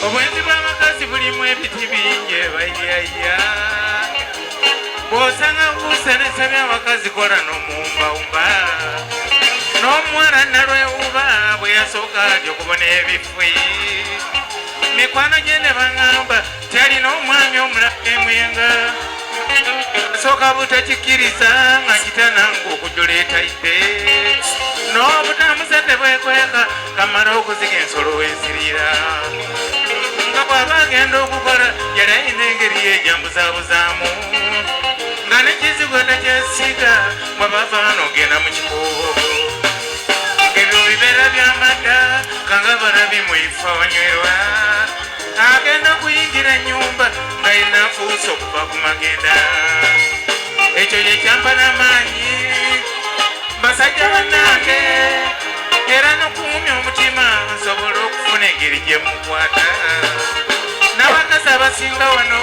obwenzi bw'amakazi bulimu ebiti bingi ebayaya bw'osanga busenesa by'abakazi kola n'omumbawumba n'omuwala nalwewuba bwe yasooka atyo okubona ebifwi mikwano gye ne baŋŋamba tyalina omwami omulala emwenga asooka butakikkiriza nga kitananga okujula etayidde n'obutamuzadde bwekweka kamala okuziga ensolo wezirira nga bw'aba agenda okukola yali ayina engeri yejambuzabuzaamu nga nekizigo tekyesiga bw'abava n'ogenda mu kikuubo ebyo bibeera by'amadda kanga balabi mu ifa wanywerwa agenda kuyingira ennyumba nga yina nfuusa okuva ku magenda ekyo yekyampa n'amaanyi basajja bannange era n'okuwumya omutima nsobola okufuna engeri gye mukwata n'abakazi abasinga wano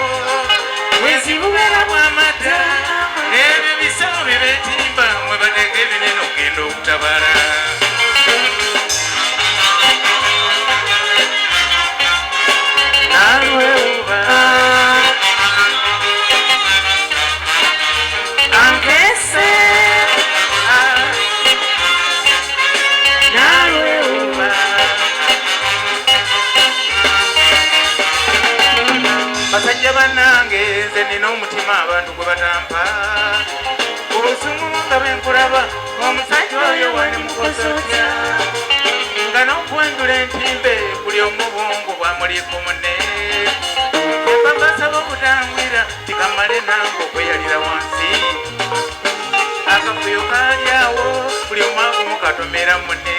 bwezi bubeera bw'amadda ebyo bisawo bye beetimba mwe bateeka ebinene okugenda okutabala nalwewuba ankese nalwewuba basajja bannange nze nina omutima abantu gwe batampa obusumu nga benkulaba omusajja oyo wali mukosotya nga n'okwenjula entimbe buli omubongo bwamuliiko munne ebabasaba okutangwira tikamale nange okweyalira wansi akafuyo kalyawo buli omwagumu katomera munne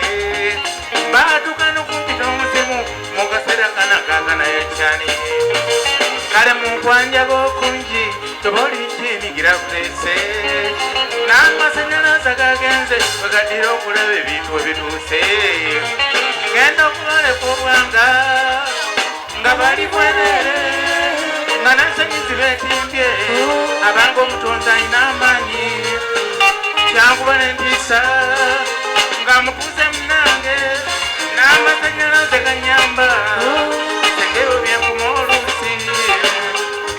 baatuka n'okumpita omuzimu mu kaseera kana kakanayakyani kale munkwanjaga okungi tobaolinkiinigira kuleese n'amasanyalaza gagenze wegadira okulaba ebintu ebituuse genda okubaleka obwanga nga bali bwerere nga nansanyuzi beetimbye abanga omutonzi alina amaanyi kyankuba nentiisa nga mutuuze munange n'amasanyalaze ganyamba sengero byenkuma oluusi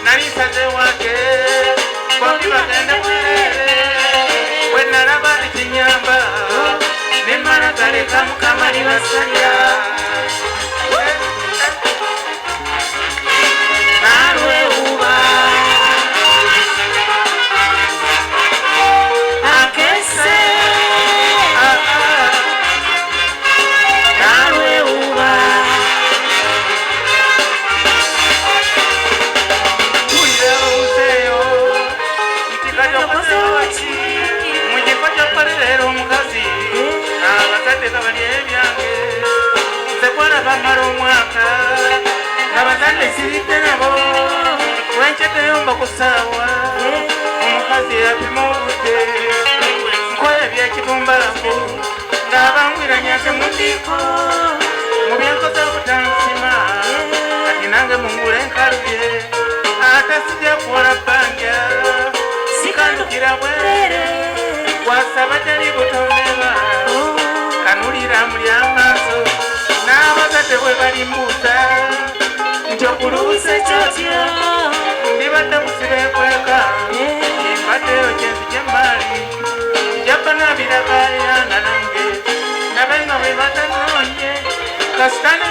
nali nsaze wake bombi bagende bwerere wenalaba tikinyamba nemala galeka mukama libasanya nalwewuba akese nalwewuba tulira uzeyo ntikajokosewaki mujiko kyokolera omukazi abazadde gabali ebyange nze kwala bamala omwaka abazadde siridde nabo wenkyeteyomba ku ssaawa omukazi yapima obudde nkola byekitumbalaku ng'abangwiranyake mundiiko mu byenkoza obutansima kati nange mungula enkalubye ate sijja kuwola bbanja sikandukira bwerere wasaba teri butondeba kanulira muli amaaso n'abazadde bwe balimbuuza nti okuluusa ekyotyo ndibadde musibeekweka mbaddeyo kyenzi gyemmaali njabba nabiragaayana nange nabe nga bwe batanoonye kasitani